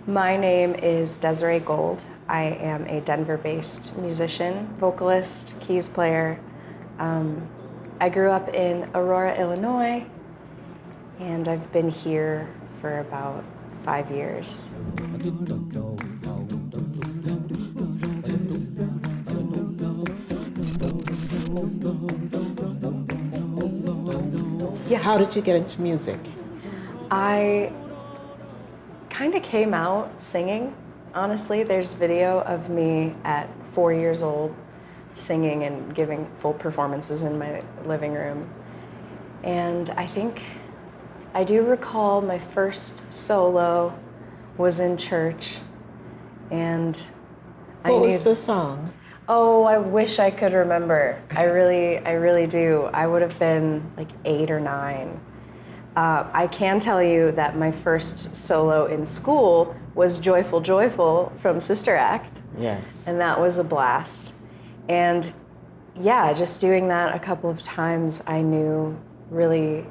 My name is Desiree Gold. I am a Denver-based musician, vocalist, keys player. I grew up in Aurora, Illinois, and I've been here for about 5 years. Yeah, How did you get into music? I kind of came out singing. Honestly, there's video of me at 4 years old singing and giving full performances in my living room. And I think I do recall my first solo was in church, and I What knew. was the song? Oh, I wish I could remember. I really do. I would have been like 8 or 9. I can tell you that my first solo in school was Joyful Joyful from Sister Act. Yes. And that was a blast. And yeah, just doing that a couple of times, I knew really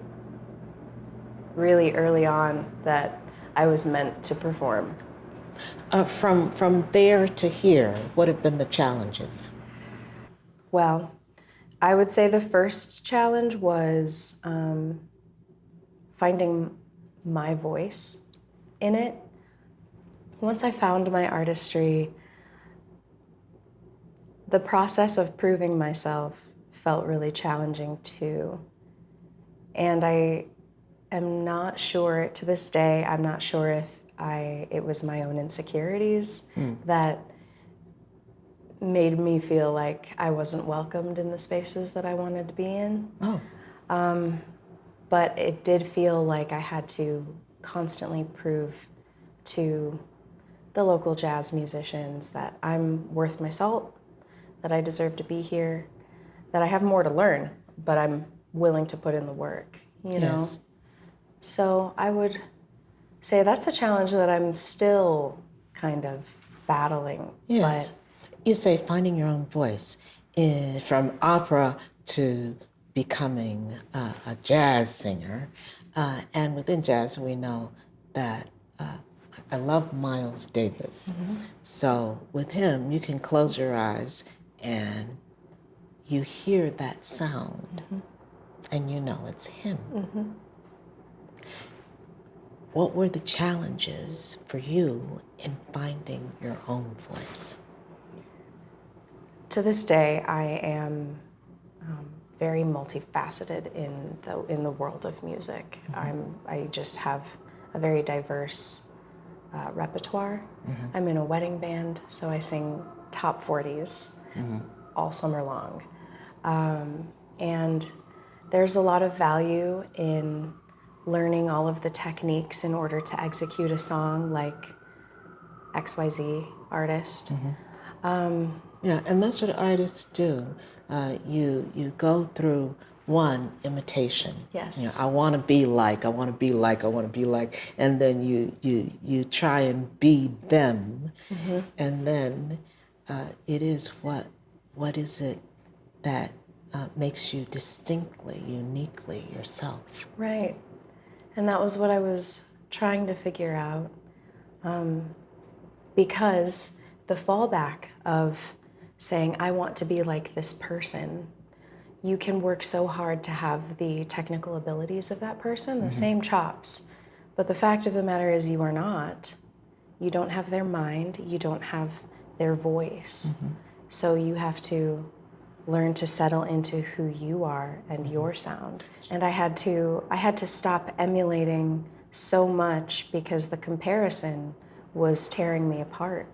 early on that I was meant to perform. From there to here, what have been the challenges? Well, I would say the first challenge was finding my voice in it. Once I found my artistry, the process of proving myself felt really challenging too. And I am not sure, to this day, I'm not sure if it was my own insecurities that made me feel like I wasn't welcomed in the spaces that I wanted to be in. Oh, But it did feel like I had to constantly prove to the local jazz musicians that I'm worth my salt, that I deserve to be here, that I have more to learn, but I'm willing to put in the work, you know? yes. So I would say that's a challenge that I'm still kind of battling. Yes. You say finding your own voice. From opera to becoming a jazz singer. And within jazz, we know that I love Miles Davis. So with him, you can close your eyes and you hear that sound and you know it's him. What were the challenges for you in finding your own voice? To this day, I am very multifaceted in the world of music. I just have a very diverse repertoire. I'm in a wedding band, so I sing top 40s all summer long. And there's a lot of value in learning all of the techniques in order to execute a song like XYZ artist. Yeah, and that's what artists do. You go through one imitation. Yes. You know, I want to be like, I want to be like, I want to be like, and then you try and be them, and then it is what is it that makes you distinctly, uniquely yourself? Right. And that was what I was trying to figure out. Because the fallback of saying, I want to be like this person, you can work so hard to have the technical abilities of that person, the same chops. But the fact of the matter is you are not. You don't have their mind, you don't have their voice. So you have to learn to settle into who you are and your sound. And I had to stop emulating so much because the comparison was tearing me apart.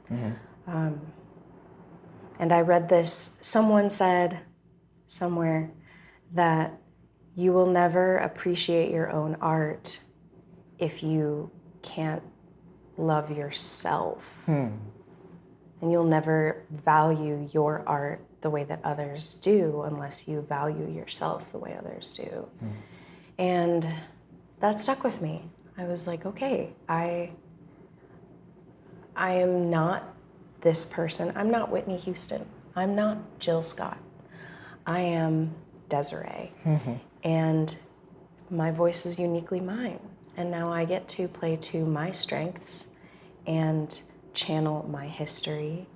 And I read this, someone said somewhere that you will never appreciate your own art if you can't love yourself. And you'll never value your art the way that others do unless you value yourself the way others do. And that stuck with me. I was like, okay, I am not this person. I'm not Whitney Houston. I'm not Jill Scott. I am Dzirae. And my voice is uniquely mine. And now I get to play to my strengths and channel my history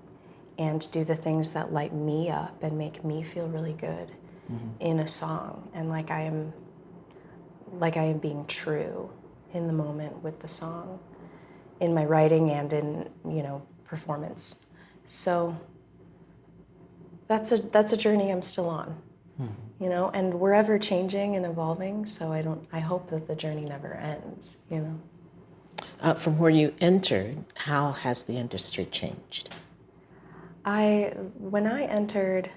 and do the things that light me up and make me feel really good in a song, and like I am being true in the moment with the song, in my writing and in, performance. So that's a journey I'm still on, and we're ever changing and evolving. So I hope that the journey never ends, From where you entered, how has the industry changed? When I entered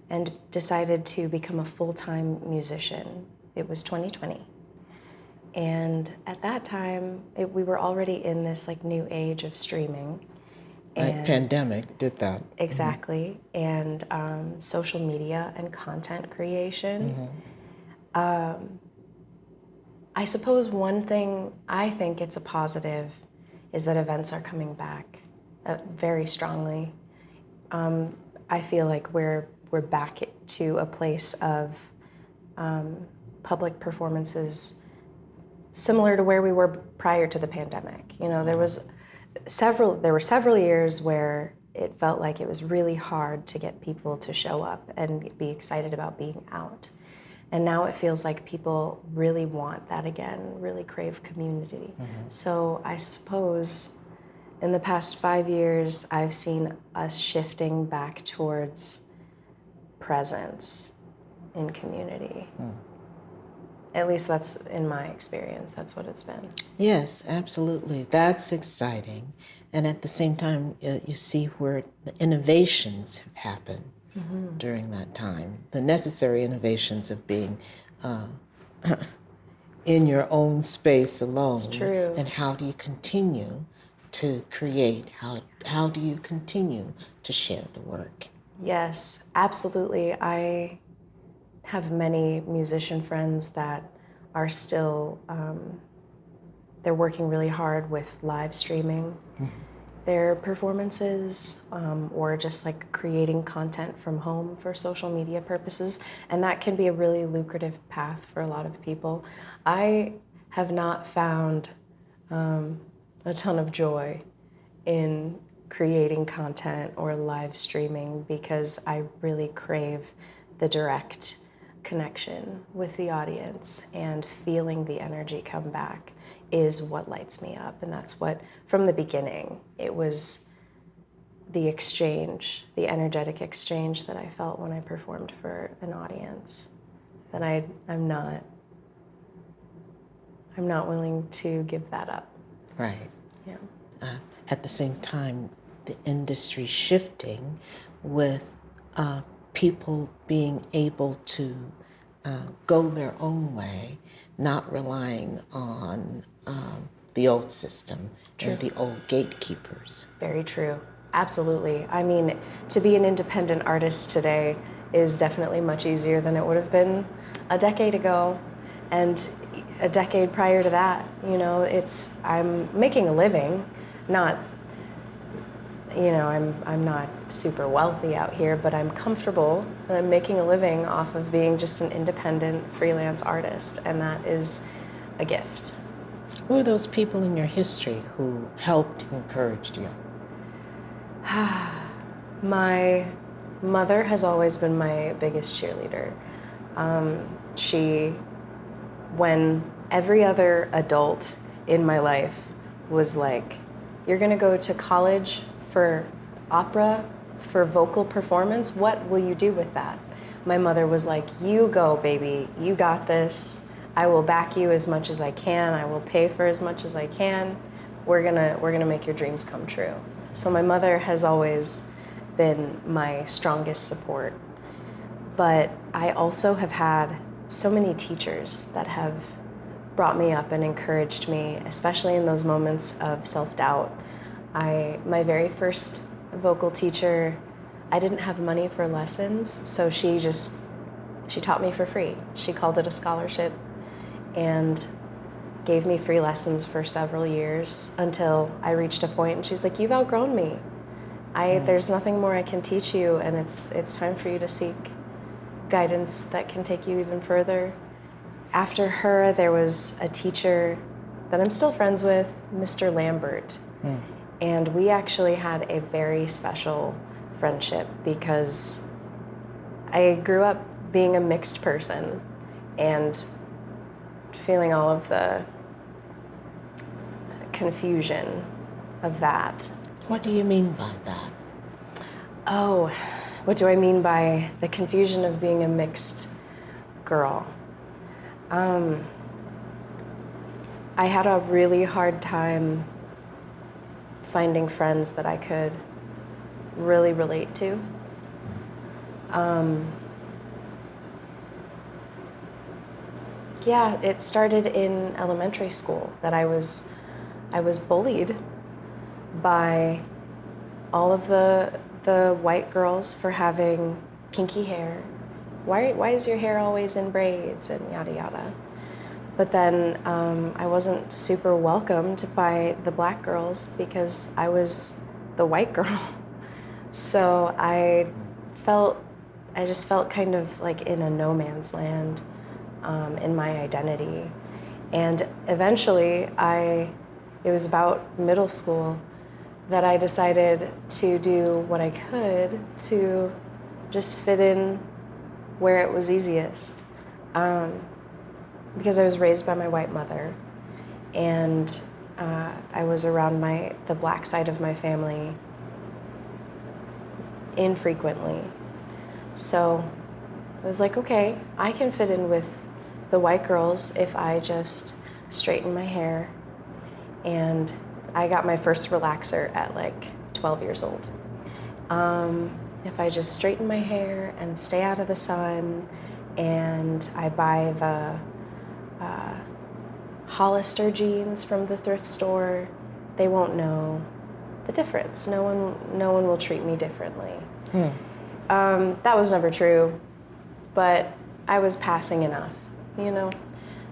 and decided to become a full-time musician, it was 2020. And at that time, we were already in this like new age of streaming. Pandemic did that. Exactly. And social media and content creation. I suppose one thing I think it's a positive is that events are coming back very strongly. I feel like we're back to a place of public performances similar to where we were prior to the pandemic. There were several years where it felt like it was really hard to get people to show up and be excited about being out. And now it feels like people really want that again, really crave community. So I suppose in the past 5 years, I've seen us shifting back towards presence in community. At least that's in my experience, that's what it's been. Yes, absolutely. That's exciting. And at the same time, you see where the innovations have happened during that time. The necessary innovations of being in your own space alone. It's true. And how do you continue to create? How do you continue to share the work? Yes, absolutely. I have many musician friends that are still, they're working really hard with live streaming their performances, or just like creating content from home for social media purposes. And that can be a really lucrative path for a lot of people. I have not found a ton of joy in creating content or live streaming because I really crave the direct connection with the audience, and feeling the energy come back is what lights me up. And that's what, from the beginning, it was the exchange, the energetic exchange that I felt when I performed for an audience, that I'm not willing to give that up. Right. Yeah. At the same time, the industry shifting with people being able to go their own way, not relying on the old system and the old gatekeepers. Very true. Absolutely. I mean, to be an independent artist today is definitely much easier than it would have been a decade ago, and a decade prior to that. I'm making a living, not, I'm not super wealthy out here, but I'm comfortable, and I'm making a living off of being just an independent freelance artist, and that is a gift. Who are those people in your history who helped, encouraged you? My mother has always been my biggest cheerleader. When every other adult in my life was like, you're gonna go to college for opera, for vocal performance, what will you do with that? My mother was like, you go, baby, you got this. I will back you as much as I can. I will pay for as much as I can. We're gonna make your dreams come true. So my mother has always been my strongest support. But I also have had so many teachers that have brought me up and encouraged me, especially in those moments of self-doubt. My very first vocal teacher, I didn't have money for lessons, so she taught me for free. She called it a scholarship and gave me free lessons for several years until I reached a point and she's like, you've outgrown me. There's nothing more I can teach you, and it's time for you to seek guidance that can take you even further. After her, there was a teacher that I'm still friends with, Mr. Lambert. And we actually had a very special friendship because I grew up being a mixed person and feeling all of the confusion of that. What do you mean by that? Oh, what do I mean by the confusion of being a mixed girl? I had a really hard time finding friends that I could really relate to. Yeah, it started in elementary school that I was bullied by all of the white girls for having kinky hair. Why is your hair always in braids and yada yada? But then I wasn't super welcomed by the black girls because I was the white girl. So I just felt kind of like in a no man's land in my identity. And eventually it was about middle school that I decided to do what I could to just fit in where it was easiest. Because I was raised by my white mother, and I was around the black side of my family infrequently. So I was like, okay, I can fit in with the white girls if I just straighten my hair. And I got my first relaxer at like 12 years old. If I just straighten my hair and stay out of the sun, and I buy the Hollister jeans from the thrift store, they won't know the difference. No one will treat me differently. That was never true, but I was passing enough, you know?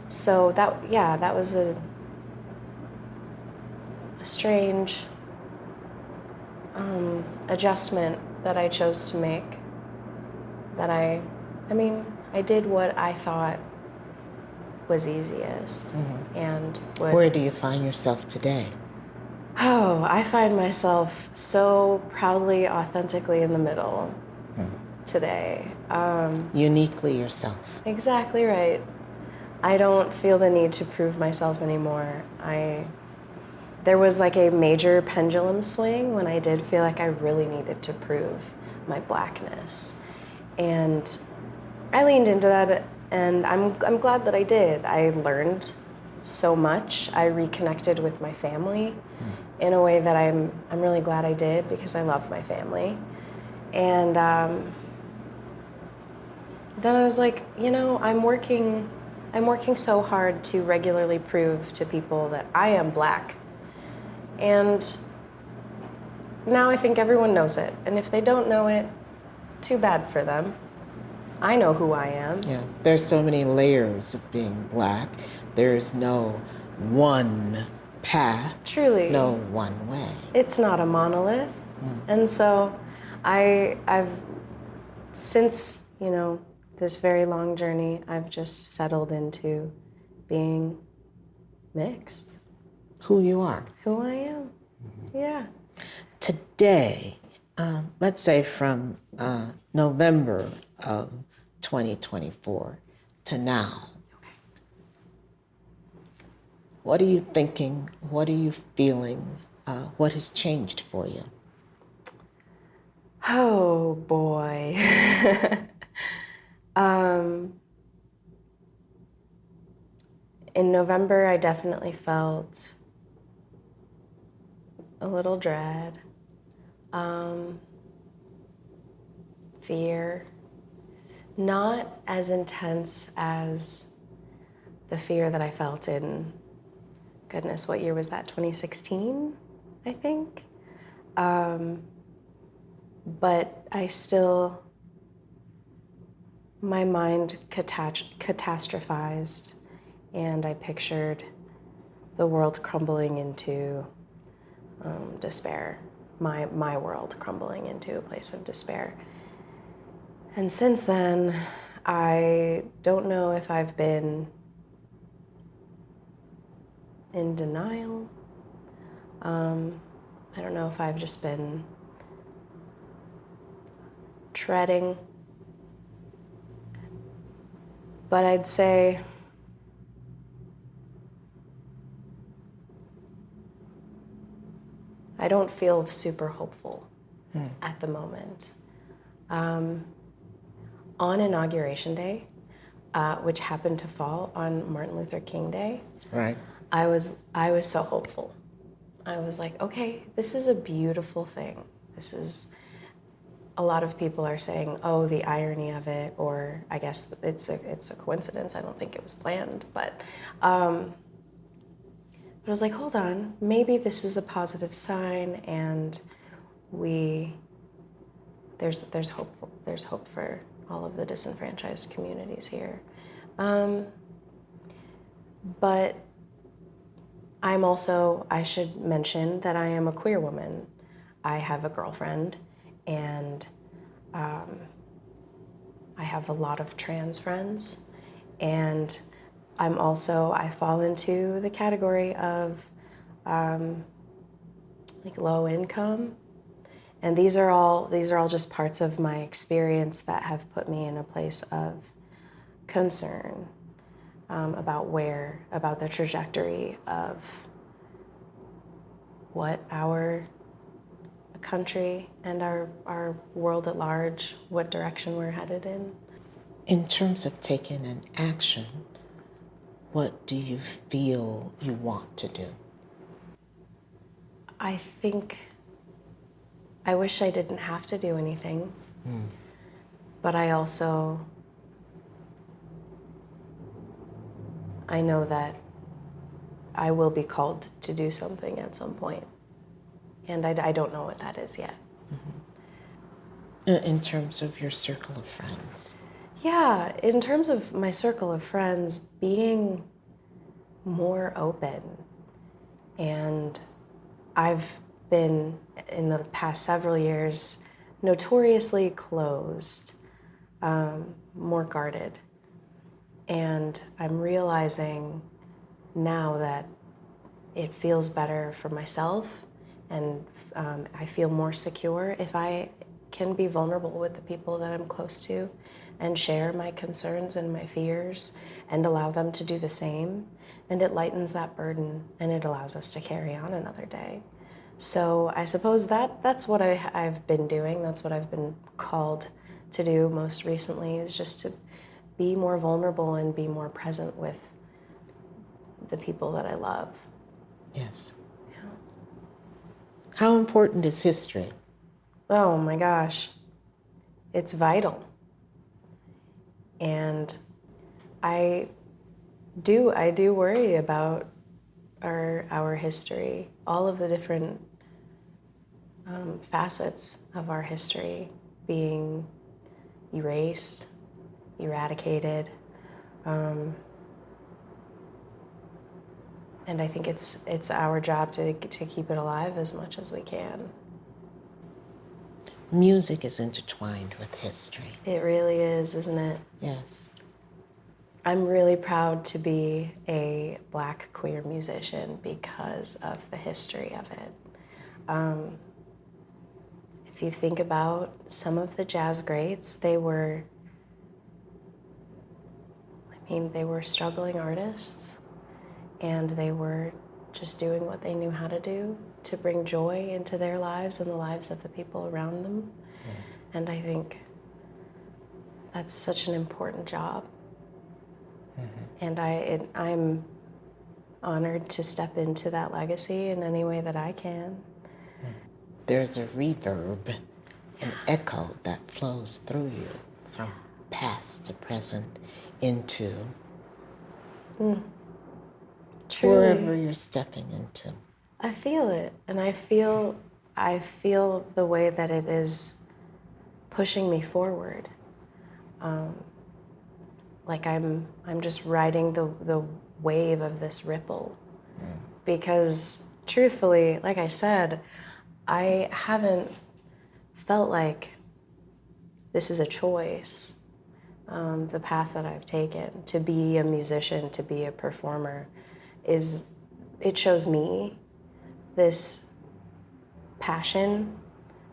So that was a strange adjustment that I chose to make. That I did what I thought was easiest. And Where do you find yourself today? Oh, I find myself so proudly, authentically in the middle today. Uniquely yourself. Exactly right. I don't feel the need to prove myself anymore. There was like a major pendulum swing when I did feel like I really needed to prove my blackness. And I leaned into that, and I'm glad that I did. I learned so much. I reconnected with my family in a way that I'm really glad I did, because I love my family. And then I was like, I'm working so hard to regularly prove to people that I am black. And now I think everyone knows it. And if they don't know it, too bad for them. I know who I am. Yeah, there's so many layers of being black. There's no one path. Truly. No one way. It's not a monolith. And so I've since, this very long journey, I've just settled into being mixed. Who you are. Who I am. Yeah. Today, let's say from November of 2024 to now, what are you thinking? What are you feeling? What has changed for you? Oh, boy. In November, I definitely felt a little dread, fear, not as intense as the fear that I felt in, goodness, what year was that? 2016, I think. But I still, my mind catastrophized, and I pictured the world crumbling into despair, my world crumbling into a place of despair. And since then, I don't know if I've been in denial. I don't know if I've just been treading, but I'd say I don't feel super hopeful at the moment. On Inauguration Day, which happened to fall on Martin Luther King Day, Right. I was so hopeful. I was like, okay, this is a beautiful thing. This is, a lot of people are saying, oh, the irony of it, or I guess it's a coincidence. I don't think it was planned, but I was like, hold on, maybe this is a positive sign, and there's hope for all of the disenfranchised communities here. But I should mention that I am a queer woman. I have a girlfriend, and I have a lot of trans friends, and I fall into the category of like low income. And these are all just parts of my experience that have put me in a place of concern about the trajectory of what our country and our world at large, what direction we're headed in. In terms of taking an action, what do you feel you want to do? I think I wish I didn't have to do anything, but I know that I will be called to do something at some point, and I don't know what that is yet. In terms of your circle of friends? Yeah, in terms of my circle of friends, being more open. And I've been, in the past several years, notoriously closed, more guarded. And I'm realizing now that it feels better for myself, and I feel more secure if I can be vulnerable with the people that I'm close to and share my concerns and my fears and allow them to do the same. And it lightens that burden, and it allows us to carry on another day. So I suppose that's what I've been doing. That's what I've been called to do most recently, is just to be more vulnerable and be more present with the people that I love. Yes. Yeah. How important is history? Oh my gosh, it's vital. And I do worry about our history, all of the different facets of our history being erased, eradicated. And I think it's our job to keep it alive as much as we can. Music is intertwined with history. It really is, isn't it? Yes. I'm really proud to be a Black queer musician because of the history of it. If you think about some of the jazz greats, they were struggling artists, and they were just doing what they knew how to do to bring joy into their lives and the lives of the people around them. And I think that's such an important job. And I'm honored to step into that legacy in any way that I can. There's a reverb, an echo that flows through you from past to present into wherever you're stepping into. I feel it, and I feel the way that it is pushing me forward. Like I'm just riding the wave of this ripple. Because truthfully, like I said, I haven't felt like this is a choice. The path that I've taken to be a musician, to be a performer, it chose me. this passion,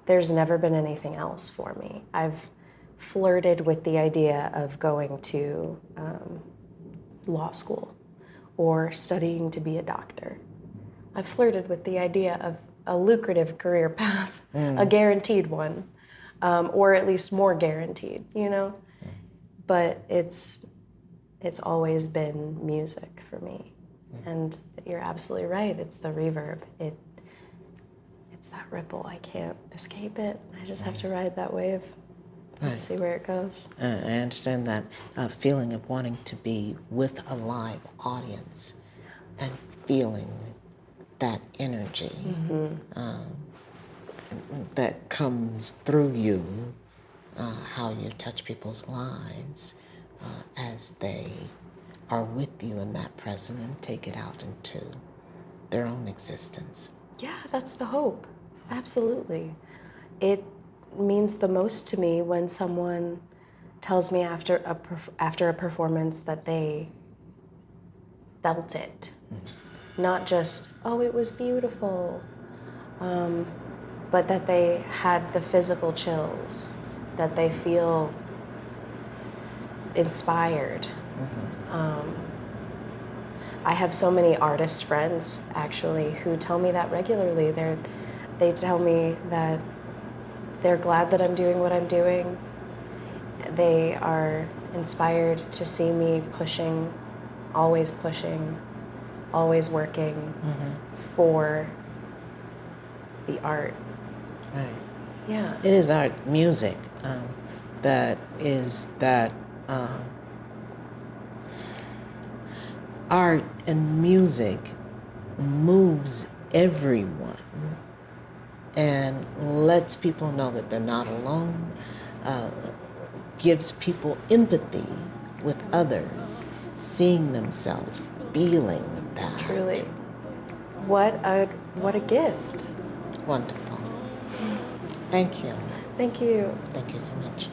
there's never been anything else for me. I've flirted with the idea of going to law school or studying to be a doctor. I've flirted with the idea of a lucrative career path, a guaranteed one, or at least more guaranteed, you know? But it's always been music for me. And you're absolutely right, it's the reverb. It's that ripple, I can't escape it. I just have to ride that wave. Let's see where it goes. I understand that feeling of wanting to be with a live audience and feeling that energy that comes through you, how you touch people's lives as they are with you in that present and take it out into their own existence. Yeah, that's the hope. Absolutely. It means the most to me when someone tells me after a performance that they felt it. Not just, oh, it was beautiful, but that they had the physical chills, that they feel inspired. I have so many artist friends, actually, who tell me that regularly. They tell me that they're glad that I'm doing what I'm doing. They are inspired to see me pushing, always working for the art. Right. Yeah. It is art, music, that is that art and music moves everyone and lets people know that they're not alone, gives people empathy with others, seeing themselves, feeling that. Truly. What a gift. Wonderful. Thank you. Thank you. Thank you so much.